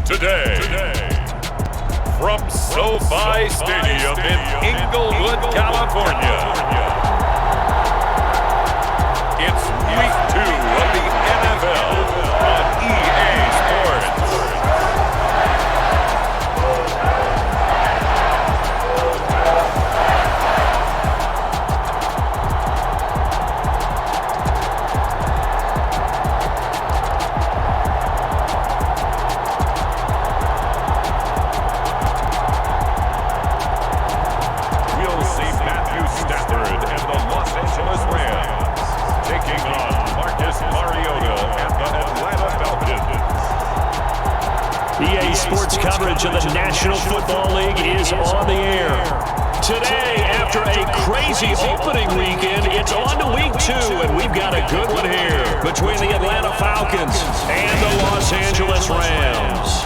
Today, from SoFi Stadium in Inglewood, California, it's Week 2 of the NFL on EA Sports. EA Sports coverage of the National Football League is on the air. Today, after a crazy opening weekend, it's on to Week 2, and we've got a good one here between the Atlanta Falcons and the Los Angeles Rams.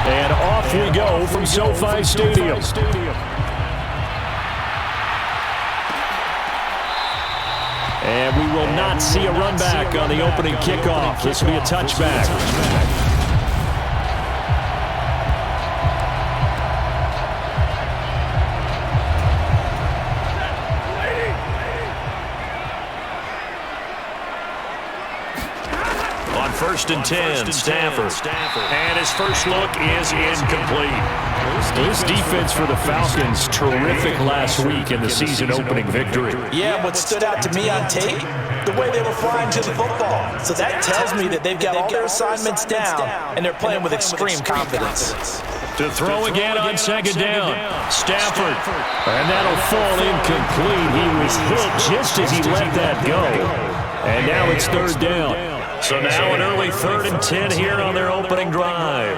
And off we go from SoFi Stadium. And we will not see a run back on the opening kickoff. This will be a touchback. First and 10, Stafford. And his first look is incomplete. This defense for the Falcons, terrific last week in the season-opening victory. Yeah, what stood out to me on tape, the way they were flying to the football. So that tells me that they've got all their assignments down, and they're playing with extreme confidence. To throw again on second down, Stafford. And that'll fall incomplete. He was hit just as he let that go. And now it's third down. So now an early 3rd and 10 here on their opening drive.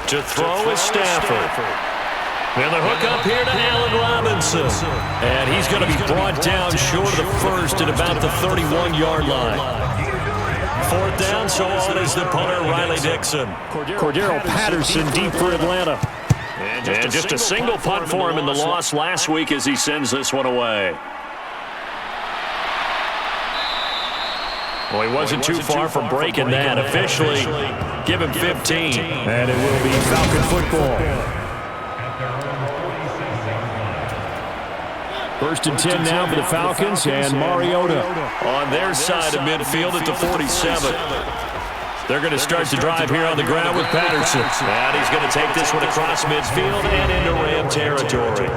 To throw is Stafford. And the hook up here to Allen Robinson. And he's going to be brought down short of the first at about the 31-yard line. 4th down, so on is the punter, Riley Dixon. Cordero Patterson deep for Atlanta. And just a single punt for him in the loss last week as he sends this one away. Well, he wasn't too far from breaking that. Officially, give him 15. And it will be Falcon football. 1st and 10 now for the Falcons, and Mariota on their side of midfield at the 47. They're going to start the drive here on the ground with Patterson. And he's going to take this one across midfield and into Ram territory.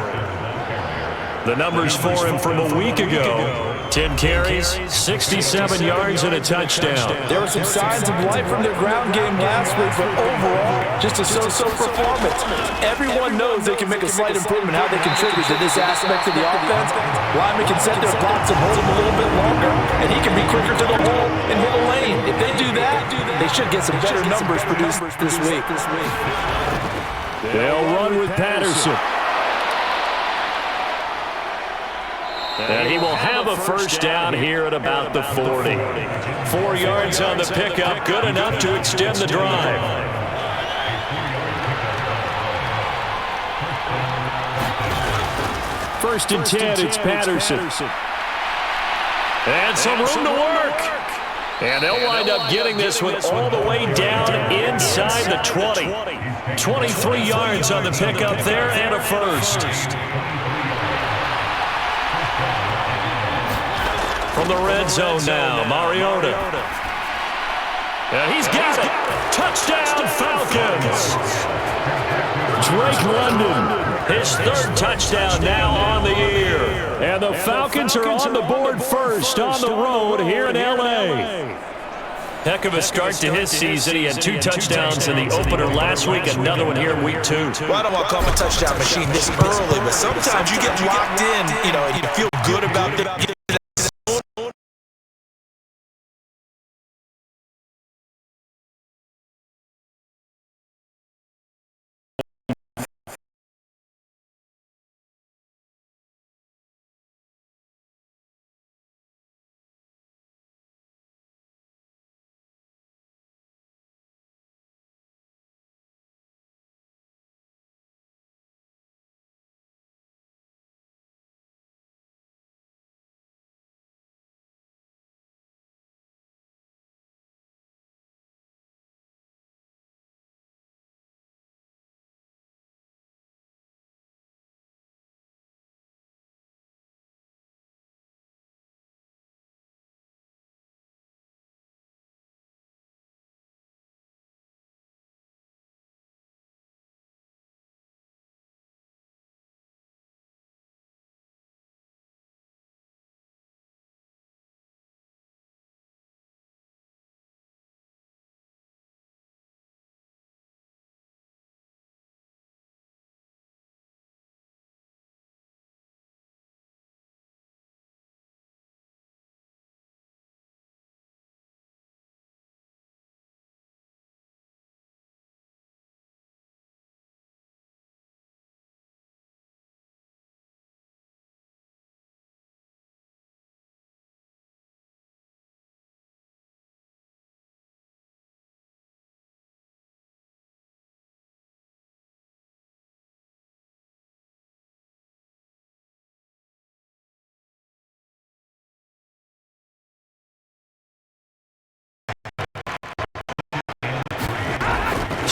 The numbers for him from a week ago. 10 carries, 67 yards, and a touchdown. There were some signs of life from their ground game last week, but overall, just a so-so performance. Everyone knows they can make a slight improvement how they contribute to this aspect of the offense. Linemen can set their blocks and hold them a little bit longer, and he can be quicker to the hole and hit a lane. If they do that, they should get some better numbers produced this week. They'll run with Patterson. And he will have a first down here at about the 40. 4 yards on the pickup, good enough to extend the drive. First and 10, it's Patterson. And some room to work. And they'll wind up getting this one all the way down inside the 20. 23 yards on the pickup there and a first. From the red zone now, Mariota. And he's got it. Touchdown, Falcons. Drake London. His 3rd touchdown now on the year. And the Falcons are on the board first on the road here in L.A. Heck of a start to his season. He had 2 touchdowns in the opener last week, another one here in Week 2. Well, I don't want to call him a touchdown machine this early, but sometimes you get locked in, and you feel good about the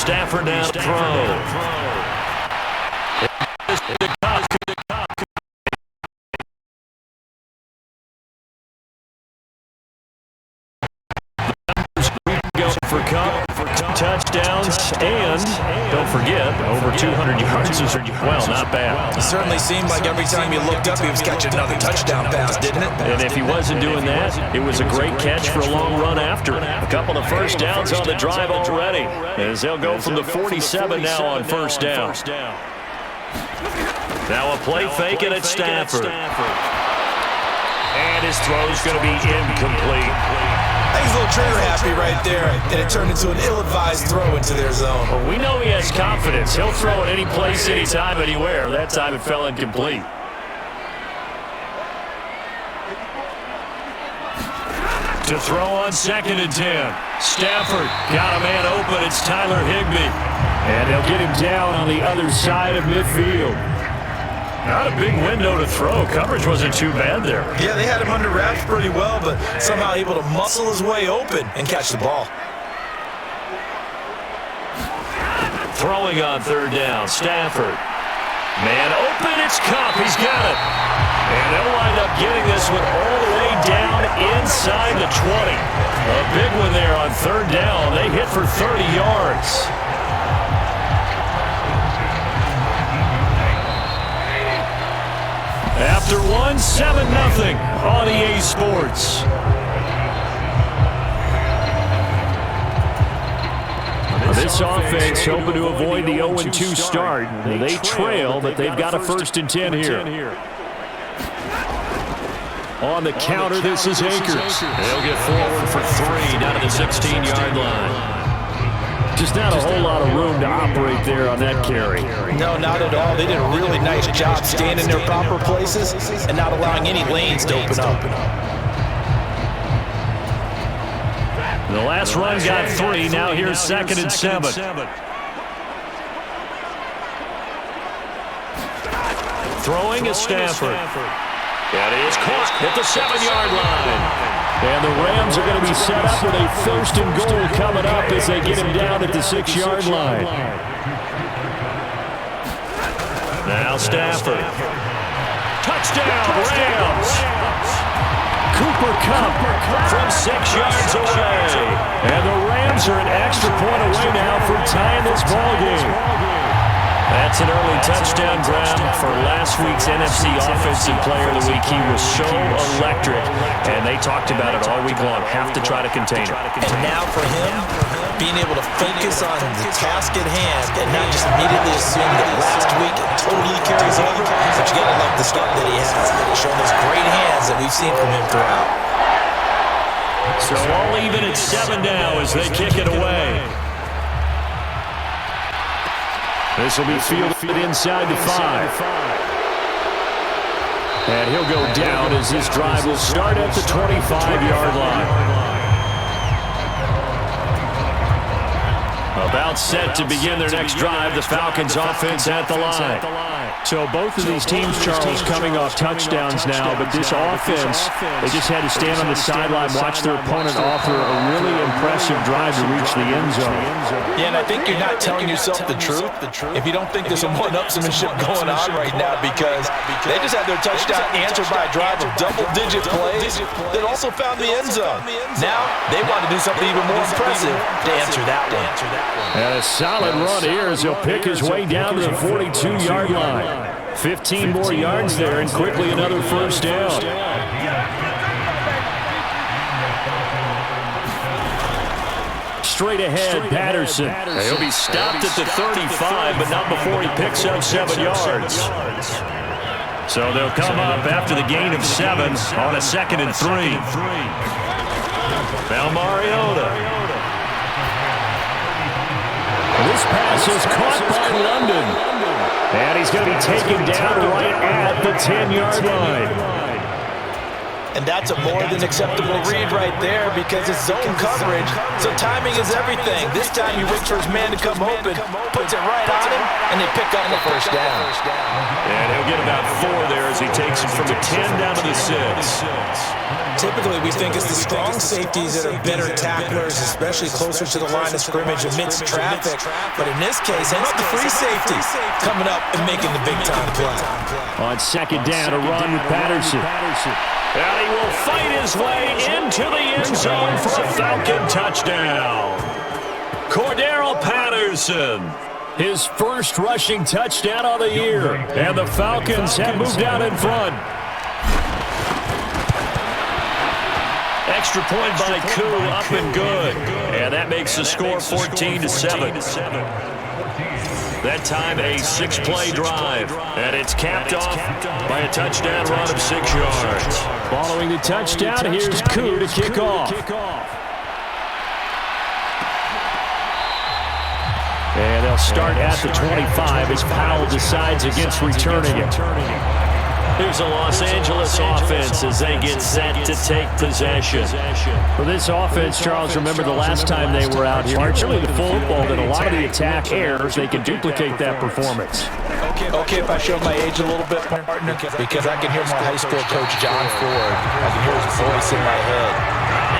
Stafford now to throw. For touchdowns, and don't forget, over 200 yards is, well, not bad. It certainly seemed like every time you looked up, he was catching another touchdown pass, didn't it? And if he wasn't doing that, it was a great catch for a long run after. A couple of first downs on the drive already, as they'll go from the 47 now on first down. Now a play fake it at Stafford. And his throw's going to be incomplete. He's a little trigger happy right there, and it turned into an ill-advised throw into their zone. Well, we know he has confidence. He'll throw it any place, anytime, anywhere. That time it fell incomplete. To throw on 2nd and 10. Stafford got a man open. It's Tyler Higbee. And they'll get him down on the other side of midfield. Not a big window to throw. Coverage wasn't too bad there. Yeah, they had him under wraps pretty well, but somehow able to muscle his way open and catch the ball. Throwing on 3rd down, Stafford. Man open, it's Cup. He's got it. And they'll wind up getting this one all the way down inside the 20. A big one there on 3rd down. They hit for 30 yards. After one, 7-0 on EA Sports. This offense hoping to avoid the 0-2 start. They trail, but they've got a 1st and 10 here. On the counter, this is Akers. They'll get forward for 3 down to the 16-yard line. Just not a whole lot of room to operate there on that carry. No, not at all. They did a really nice job staying in their proper places and not allowing any lanes to open up. The last run got 3. Now here's 2nd and 7. Throwing is Stafford. That is caught at the 7-yard line. And the Rams are going to be set up with a 1st and goal coming up as they get him down at the 6-yard line. Now Stafford. Touchdown, Rams. Cooper Kupp From 6 yards away. And the Rams are an extra point away now from tying this ball game. That's an early touchdown grab for last week's NFC Offensive Player of the Week. He was so electric, and they talked about it all week long. Have to try to contain it. And now for him, being able to focus on the task at hand and not just immediately assume that last week it totally carries over. But you got to love the start that he has, showing those great hands that we've seen from him throughout. So all even at 7 now as they kick it away. This will be fielded inside the 5. And he'll go down as this drive will start at the 25-yard line. About set to begin their next drive, the Falcons offense at the line. So both of these teams, Charles, coming off touchdowns now, but this offense, they just had to stand on the sideline, watch their opponent offer a really impressive drive to reach the end zone. Yeah, and I think you're not telling yourself the truth if you don't think there's some one-upsmanship going on right now, because they just had their touchdown answered by a drive of double-digit plays that also found the end zone. Now they want to do something even more impressive to answer that one. And a solid run here as he'll pick his way down to the 42-yard line. 15 more yards there and quickly another first down. Straight ahead, Patterson. He'll be stopped at the 35, but not before he picks up 7 yards. So they'll come up after the gain of 7 on a 2nd and 3. Now Mariota. This pass is caught by London. And he's going to be taken down right at the 10-yard line. And that's a more than acceptable read right there because it's zone coverage, so timing is everything. This time he waits for his man to come open, puts it right on him, and they pick up the first down. And he'll get about 4 there as he takes it from the 10 down to the 6. Typically, we think it's the strong safeties that are better tacklers, especially closer to the line of scrimmage amidst traffic. But in this case, how about the free safety coming up and making the big-time play? On second down, a run with Patterson. And he will fight his way into the end zone for a Falcon touchdown. Cordero Patterson, His first rushing touchdown of the year. And the Falcons have moved out in front. extra point by Koo, up and good. And that makes the score 14-7. That time a 6-play drive, and it's capped off by a touchdown run of 6 yards. Following the touchdown, here's Koo to kick off. And they'll start at the 25 as Powell decides against returning it. Here's the Los Angeles offense as they get set to take possession. For this offense, Charles, remember the last time they were out here, partially the football that a lot of the attack airs, they can duplicate that performance. Okay, if I show my age a little bit, partner, because I can hear my high school coach, John Ford. I can hear his voice in my head.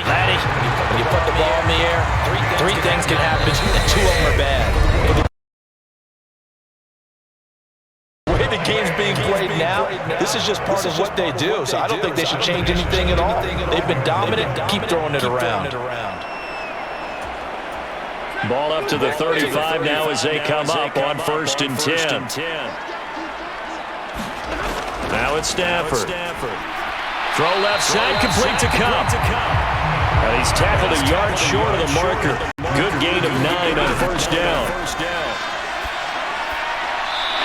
Laddie, when you put the ball in the air, three things can happen, and 2 of them are bad. The game's being played now, this is just part of what they do, so I don't think they should change anything at all. They've been dominant, keep throwing it around. Ball up to the 35 now as they come up on 1st and 10. Now it's Stafford. Throw left side, complete to Cup. And he's tackled a yard short of the marker. Good gain of 9 on 1st down.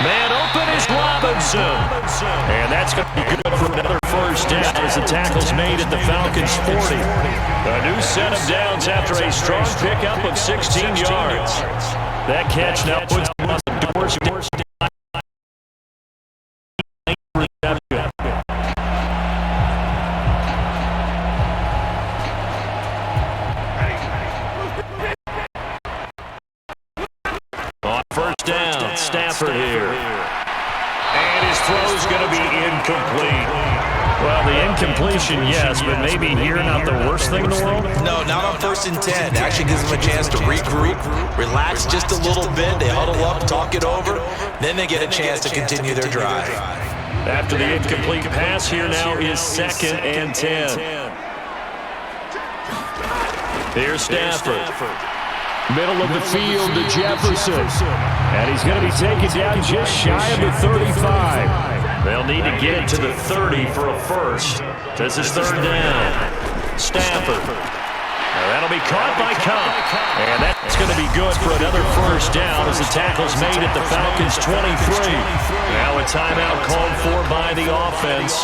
Man open is Robinson. And that's going to be good for another 1st down as the tackle's made at the Falcons 40. A new set of downs after a strong pickup of 16 yards. That catch now puts him on the doorstep. On 1st down, Stafford here. And his throw's going to be incomplete. Well, the incompletion, yes, but maybe here not the worst thing in the world? No, not on 1st and 10. It actually gives them a chance to regroup, relax just a little bit. They huddle up, talk it over. Then they get a chance to continue their drive. After the incomplete pass, here now is 2nd and 10. Here's Stafford. Middle of the field to Jefferson. And he's going to be taken down just shy of the 35. They'll need to get it to the 30 for a first. This is 3rd down. Stafford. Now that'll be caught by Cup. And that's going to be good for another 1st down as the tackle's made at the Falcons 23. Now a timeout called for by the offense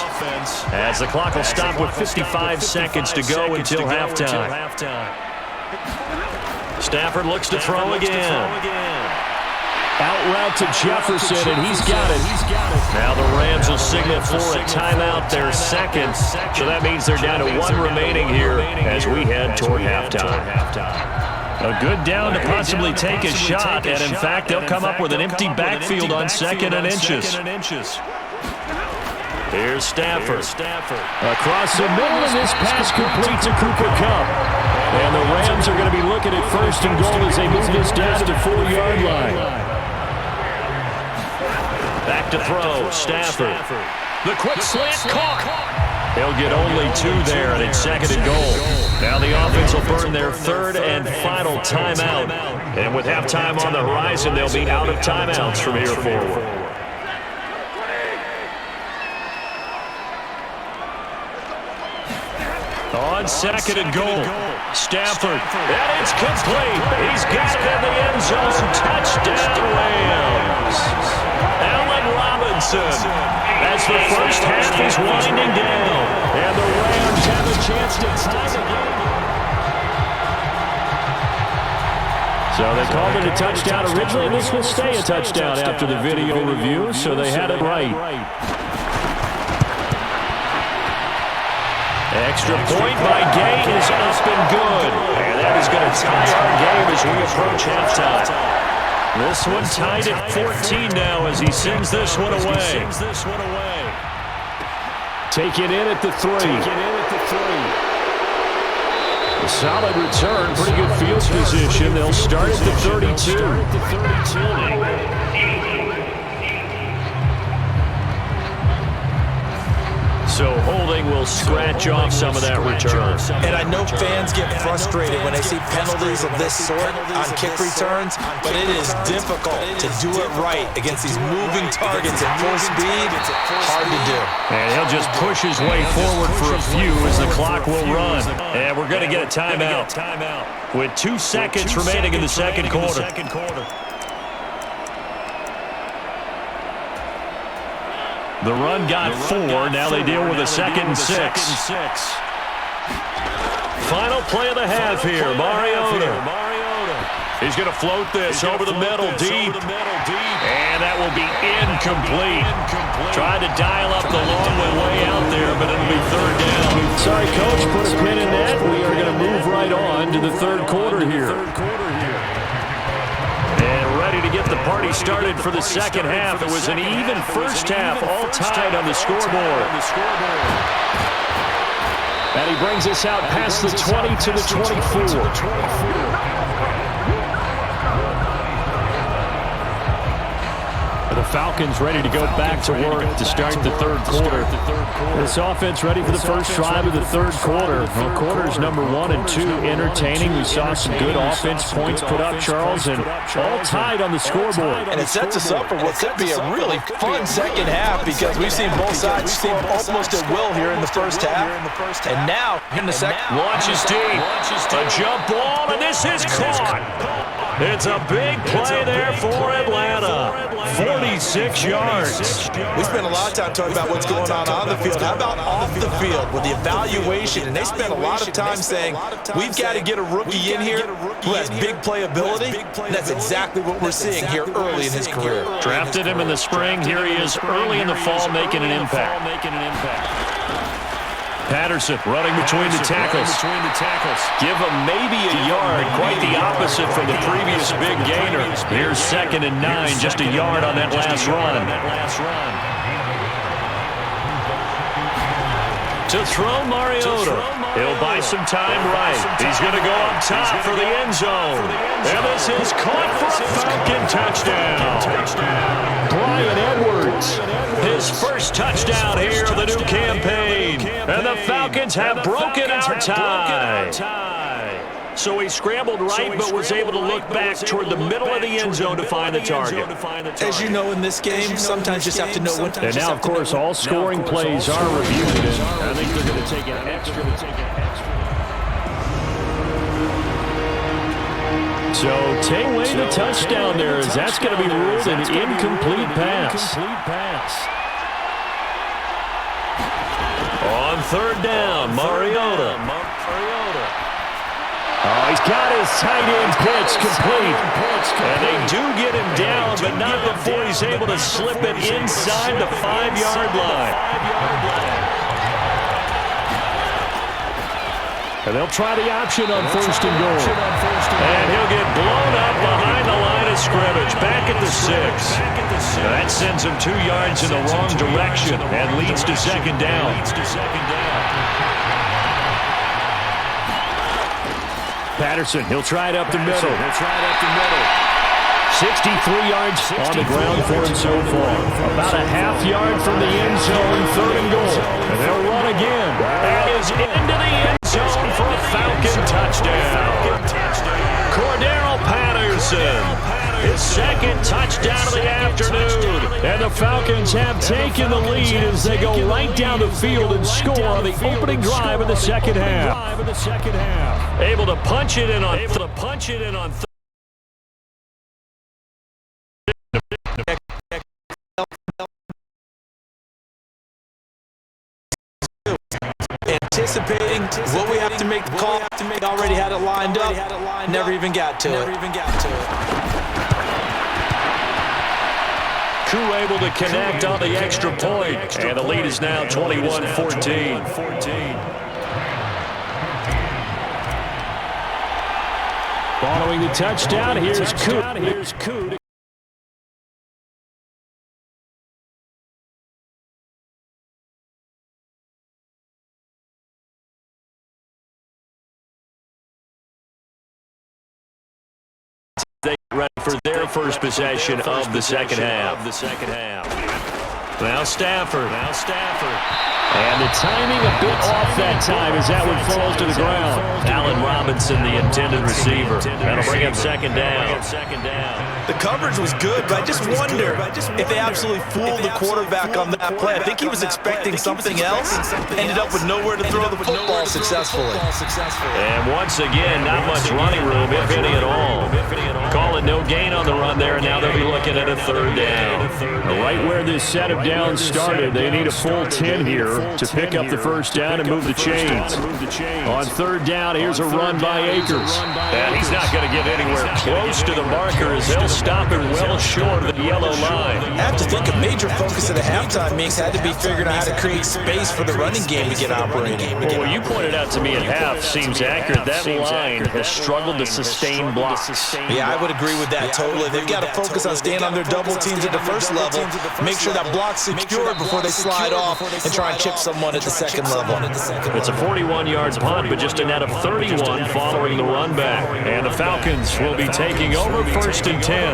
as the clock will stop with 55 seconds to go until halftime. Stafford looks to throw again. Out route to Jefferson, and he's got it. Now the Rams will signal for a timeout, their 2nd. So that means they're down to 1 remaining here as we head toward halftime. A good down to possibly take a shot, and in fact, they'll come up with an empty backfield on 2nd and inches. Here's Stafford. Across the middle, and this pass complete to Cooper Kupp. And the Rams are going to be looking at 1st and goal as they move this down to the 4-yard line. Back to throw, Stafford. The quick slant caught. They'll get only 2 there, and it's 2nd and goal. Now the offense will burn their 3rd and final timeout. And with halftime on the horizon, they'll be out of timeouts from here forward. On 2nd and goal, Stafford, and it's complete. He's got it in the end zone. Touchdown, Rams. Allen Robinson, as the 1st half is winding down, and the Rams have a chance to tie the game. So they called it a touchdown originally, and this will stay a touchdown after the video review, so they had it right. Extra point by Gay is up and good. And that is going to tie our game as we approach halftime. This one tied at 14 now as he sends this one away. Take it in at the 3. Solid return, pretty good field position. They'll start at the 32. So holding will scratch off some of that return. And I know fans get frustrated when they see penalties of this sort on kick returns, but it is difficult to do it right against these moving targets at full speed. Hard to do. And he'll just push his way forward for a few as the clock will run. And we're going to get a timeout with 2 seconds remaining in the second quarter. The run got 4. Now they deal with a 2nd and 6. Final play of the half here. Mariota. He's going to float this over the middle deep. And that will be incomplete. Tried to dial up the long way out there, but it'll be 3rd down. Sorry, Coach, put a pin in that. We are going to move right on to the 3rd quarter here. Ready to get the party started for the second half. It was an even first half, all tied on the scoreboard. And he brings us out past the 20 to the 24. The Falcons ready to go back to work to start the 3rd quarter. This offense ready for the first drive of the 3rd quarter. Well, quarters number 1 and 2 entertaining. We saw some good offense points put up, Charles, and all tied on the scoreboard. And it sets us up for what could be a really fun second half because we've seen both sides score almost at will here in the first half. And now, in the second. Launches deep. A jump ball, and this is caught. It's a big play there for Atlanta. 46 yards. We spent a lot of time talking about what's going on the field. How about off the field with the evaluation? And they spent a lot of time saying, we've got to get a rookie in here who has big playability. And that's exactly what we're seeing here early in his career. Drafted him in the spring. Here he is early in the fall making an impact. Patterson running between the tackles. Give him maybe a yard. Quite the opposite from the previous big gainer. Here's 2nd and 9. Just a yard on that last run. To throw Mariota. He'll buy some time right. He's going to go up top for the end zone. And this is caught for a Falcon touchdown. Bryan Edwards. His first touchdown here of the new campaign. And the Falcons have broken our tie. So he scrambled right, but was able to look back toward the middle of the end zone to find the target. As you know in this game, sometimes you just have to know when to. And now, of course, all scoring plays are reviewed. And I think they're going to take an extra. So take away the touchdown there, as that's going to be ruled an incomplete pass. On 3rd down, Mariota. Oh, he's got his tight end pitch complete. And they do get him down, but not before he's able to slip it inside the 5-yard line. And they'll try the option on 1st and goal. And he'll get blown up behind the line of scrimmage, back at the 6. That sends him 2 yards in the wrong direction and leads to 2nd down. Patterson, he'll try it up the middle. 63 yards on the ground for him so far. About a half yard from the end zone, 3rd and goal. And they'll run again. That is into the end zone for a Falcon touchdown. Cordero Patterson, his 2nd touchdown of the afternoon. And the Falcons have taken the lead as they go right down the field and score on the opening drive of the second half. Able to punch it in on Anticipating what we have to make the call. Already had it lined up. Never even got to it. Koo able to connect on the extra point. And the lead is now 21-14. Following the touchdown, here's Koo. they get ready for their first possession of the second half. Now Stafford. And the timing a bit off that time as that one falls to the ground. Allen Robinson, the intended receiver. That'll bring up second down. The coverage was good, but I just wonder if they absolutely fooled the quarterback on that play. I think he was expecting something else, ended up with nowhere to throw the football successfully. And once again, not much running room, if any at all. Call it no gain on the run there, and now they'll be looking at a third down. Right where this set of downs started, they need a full 10 here to pick up the first down and move the chains. On third down, here's a run by Akers. And he's not going to get anywhere close to the marker as they'll stop him well short of the yellow line. I have to think a major focus of the halftime mix had to be figuring out how to create space for the running game to get operating. Well, what you pointed out to me at half seems accurate. That line has struggled to sustain blocks. Yeah, I would agree with that totally. They've got to focus on staying on their double teams at the first level, make sure that block's secured before they slide off and try and chip someone at the second level. It's a 41-yard punt, but just a net of 31 following the run back. And the Falcons will be taking over first and 10.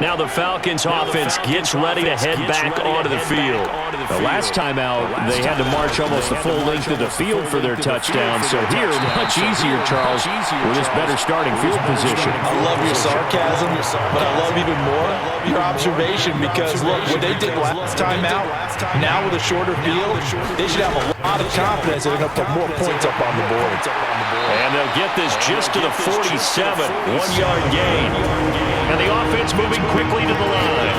Now the Falcons offense gets ready to head back onto the field. The last time out, they had to march almost the full length of the field for their touchdown. So here, much easier, Charles, with this better starting field position. I love your sarcasm, but I love even more your observation because, look, what they did last time out, now with a shorter field, they should have a lot of confidence that they're going to put more points up on the board. And they'll get this just to the 47, 1-yard gain. And the offense moving quickly to the line.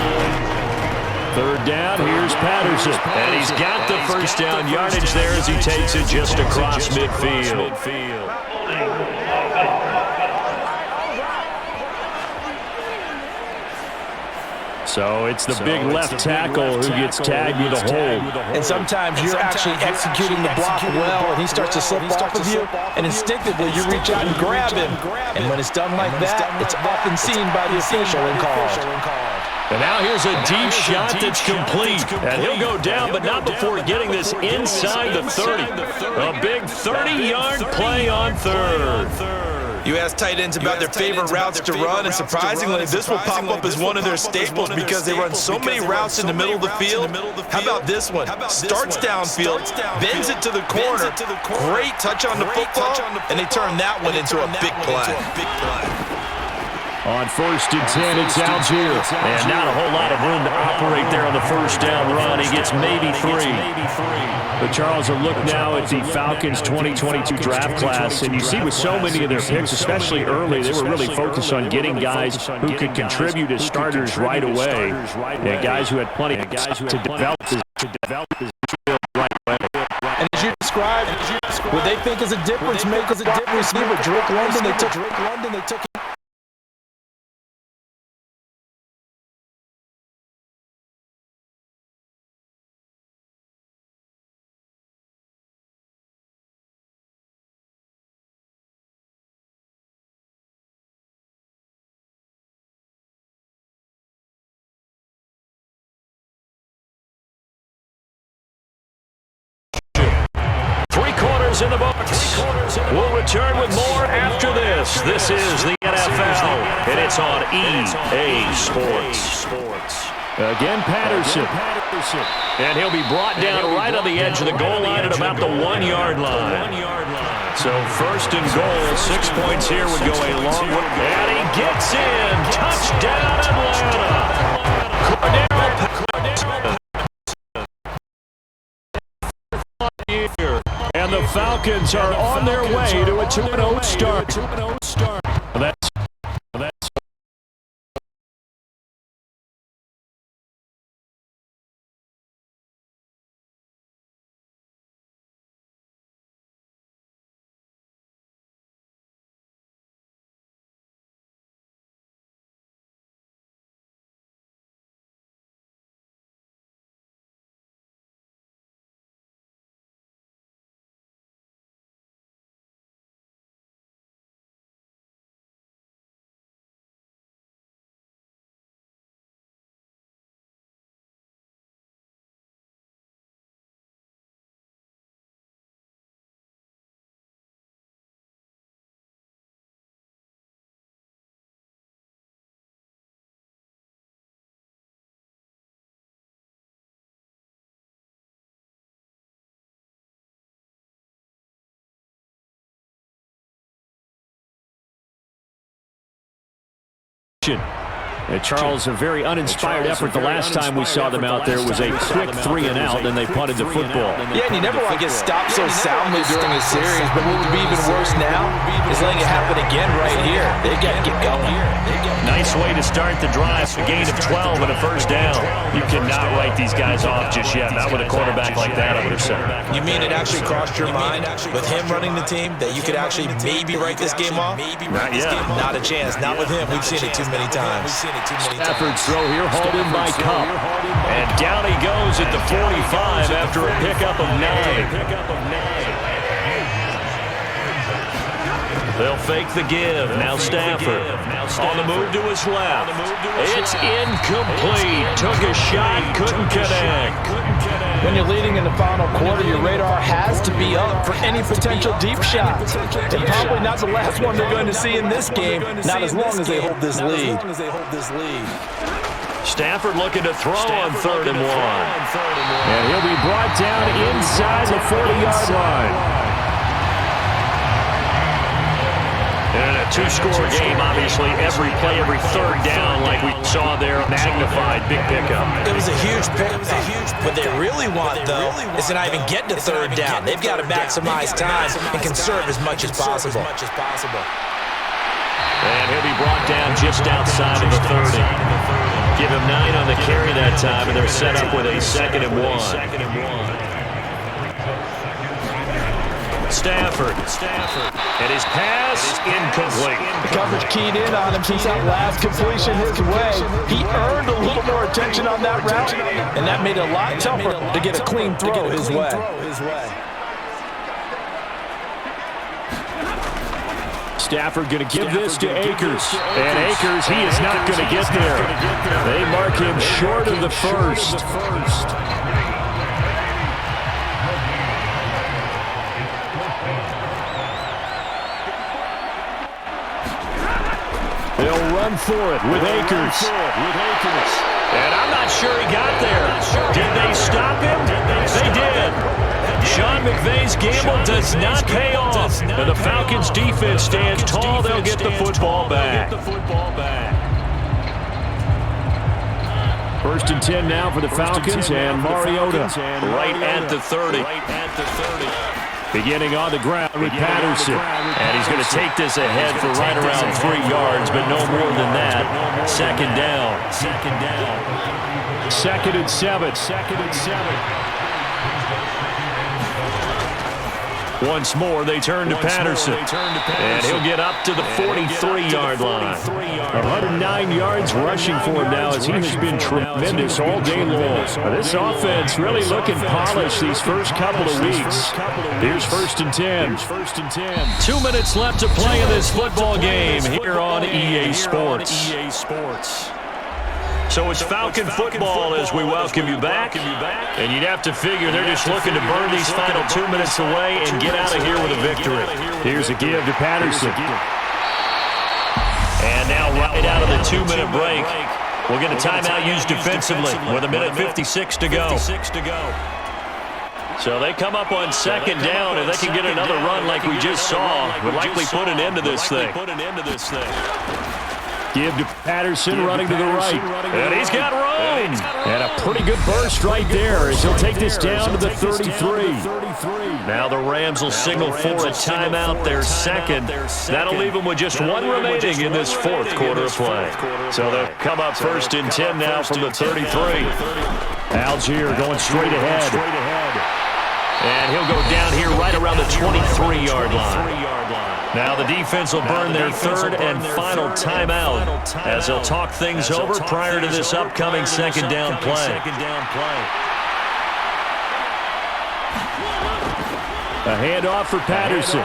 Third down, here's Patterson. And he's got the first down yardage there as he takes it just across midfield. So it's the big left tackle who gets tagged with a hold. And sometimes you're actually executing the block well, and he starts to slip off of you, and instinctively you reach out and grab him. And when it's done like that, it's often seen by the official and called. And now here's a deep shot that's complete. And he'll go down, but not before getting this inside the 30. A big 30-yard play on third. You ask tight ends about their favorite routes to run, and surprisingly, this will pop up as one of their staples because they run so many routes in the middle of the field. How about this one? Starts downfield, bends it to the corner, great touch on the football, and they turn that one into a big play. On first and 10, it's Algier. And not a whole lot of room to operate there on the first down run. He gets maybe 3. But Charles, a look now at the Falcons 2022 draft class, and you see with so many of their picks, especially early, they were really focused on getting guys who could contribute as starters right away, and guys who had plenty of guys to develop his field right away. And as you described, what they think is a difference maker is a different receiver. Drake London, they took him. In the books. We'll return with more after this. This is the NFL, and it's on EA Sports. Again, Patterson. And he'll be brought down right on the edge of the goal line at about the 1-yard line. So first and goal, 6 points here would go a long way. And he gets in. Touchdown, Atlanta. Cordero. And the Falcons are on their way to a 2-0 start. That's Charles, a very uninspired effort. The last time we saw them out there was a quick 3-and-out, and they punted the football. Yeah, and you never want to get stopped so soundly during a series, but what would be even worse now is letting it happen again right here. They got to get going. Nice way to start the drive. A gain of 12 and a first down. You cannot write these guys off just yet. Not with a quarterback like that, I would have said. You mean it actually crossed your mind with him running the team that you could actually maybe write this game off? Not yet. Not a chance. Not with him. We've seen it too many times. Stafford's throw here, hauled in by Cup. And down he goes at the 45 after a pickup of 9. They'll fake the give. Now Stafford on the move to his left. It's incomplete. Took a shot, couldn't connect. When you're leading in the final quarter, your radar has to be up for any potential deep shots. And probably not the last one they're going to see in this game, not as long as they hold this lead. Stafford looking to throw on 3rd and 1. And he'll be brought down inside the 40-yard line. And a two-score game, obviously, every play, every 3rd down, like we saw there, magnified, big pickup. It was a huge pickup. What they really want, though, is to not even get to 3rd down. They've got to maximize time and conserve as much as possible. And he'll be brought down just outside of the 30. Give him 9 on the carry that time, and they're set up with a 2nd and 1. Stafford. And his pass incomplete. The coverage keyed in on him since that last completion his way. He earned a little more attention on that route, and that made it a lot tougher to get a clean throw his way. Stafford going to give this to Akers. And Akers, he is not going to get there. They mark him short of the first. They'll run for it with Akers. And I'm not sure he got there. Did they stop him? They did. Sean McVay's gamble does not pay off. And the Falcons defense stands tall. They'll get the football back. 1st and 10 now for the Falcons, and Mariota Right at the 30. beginning on the ground with Patterson. And he's going to take this ahead for right around 3 yards, but no more than that. 2nd down. 2nd and 7. Once more, they turn to Patterson. And he'll get up to the 43-yard line. 109 yards rushing for him now as he has been tremendous all day long. This offense really looking polished these first couple of weeks. Here's 1st and 10. 2 minutes left to play in this football game here on EA Sports. So it's Falcon football as we welcome you back. And you'd have to figure they're just looking to burn these final 2 minutes away and get out of here with a victory. Here's a give to Patterson. And now right out of the 2-minute break, we'll get a timeout used defensively with 1:56 to go. So they come up on 2nd down, and they can get another run like we just saw. Would likely put an end to this thing. Give to Patterson running to the right. And he's got room. And a pretty good burst right there as he'll take this down to the 33. Now the Rams will signal for a timeout, their 2nd. That'll leave them with just 1 remaining in this 4th quarter of play. So they'll come up 1st and 10 now from the 33. Algier going straight ahead. And he'll go down here right around the 23-yard line. Now the defense will burn their 3rd and final timeout as they'll talk things over prior to this upcoming 2nd down play. A handoff for Patterson.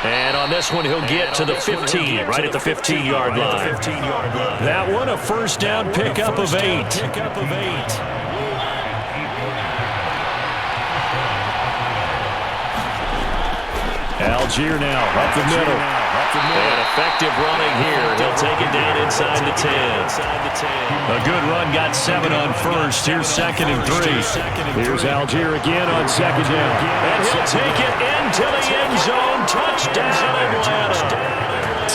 And on this one, he'll get to the 15, right at the 15-yard line. That one, a 1st down pickup of 8. Algier now up the middle. And effective running here. He'll take it down inside the 10. A good run, got 7 on 1st. Here's 2nd and 3. Here's Algier again on 2nd down. And he'll take it into the end zone. Touchdown, Atlanta.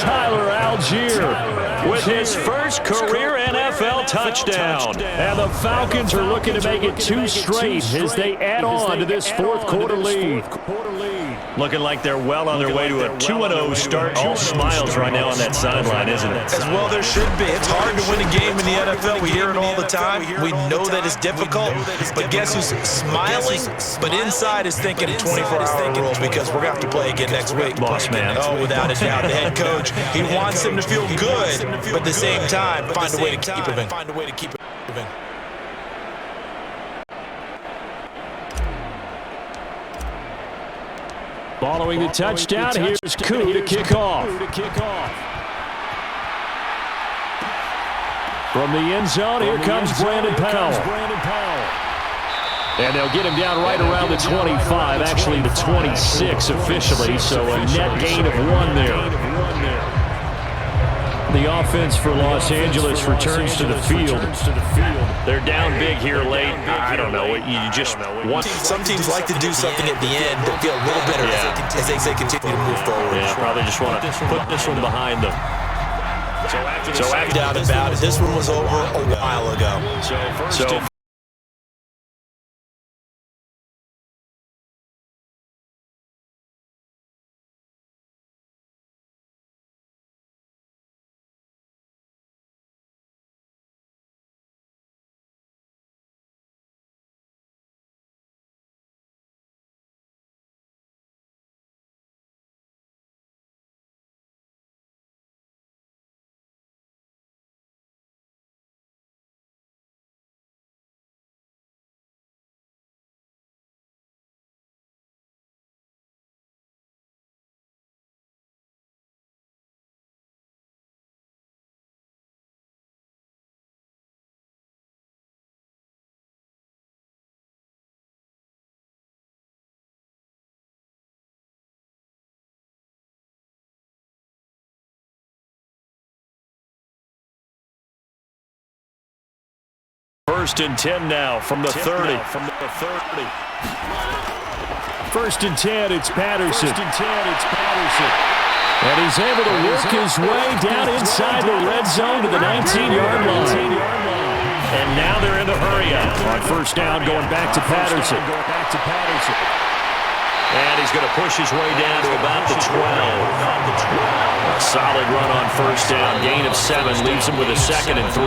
Tyler Algier with his first career NFL touchdown. And the Falcons are looking to make it 2 straight as they add on to this fourth quarter lead. Looking like they're well on their way to a 2-0 start. All smiles right now on that sideline, isn't it? As well there should be. It's hard to win a game in the NFL. We hear it all the time. We know that it's difficult. But guess who's smiling? But inside is thinking a 24-hour rule because we're going to have to play again next week. Boss man. Oh, without a doubt. The head coach, he wants him to feel good, but at the same time, find a way to keep him in. Following the touchdown, here's Koo to kick off. From the end zone, here comes Brandon Powell. And they'll get him down right around the 25, actually the 26 officially, so a net gain of 1 there. The offense for Los Angeles returns to the field. They're down big here late. I don't know. You just want. Some teams like to do something at the end that feel a little better as they continue to move forward. Yeah, probably just want to put this one behind them. So after doubt about it, this one was over a while ago. So First and 10 now from the 30. First and 10, it's Patterson. And he's able to work his way down inside the red zone to the 19-yard line. And now they're in a hurry up. On first down, going back to Patterson. And he's going to push his way down to about the 12. A solid run on first down. Gain of 7 leaves him with a 2nd and 3.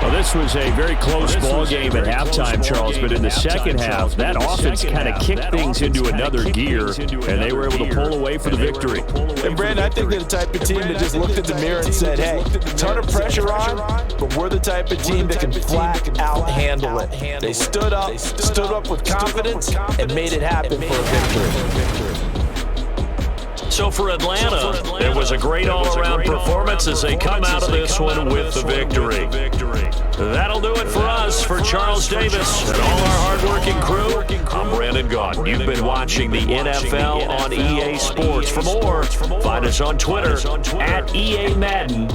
Well, this was a very close ball game at halftime, Charles, but in the second half, that offense kind of kicked things into another gear, and they were able to pull away for the victory. And, Brandon, I think they're the type of team that just looked at the mirror and said, hey, ton of pressure on, but we're the type of team that can flat out handle it. They stood up with confidence, and made it happen for a victory. So for Atlanta, it was a great all-around performance as they come out of this one with the victory. That'll do it for us. For Charles Davis and all our hardworking crew, I'm Brandon Gaughan. You've been watching the NFL on EA Sports. For more, find us on Twitter @EA Madden.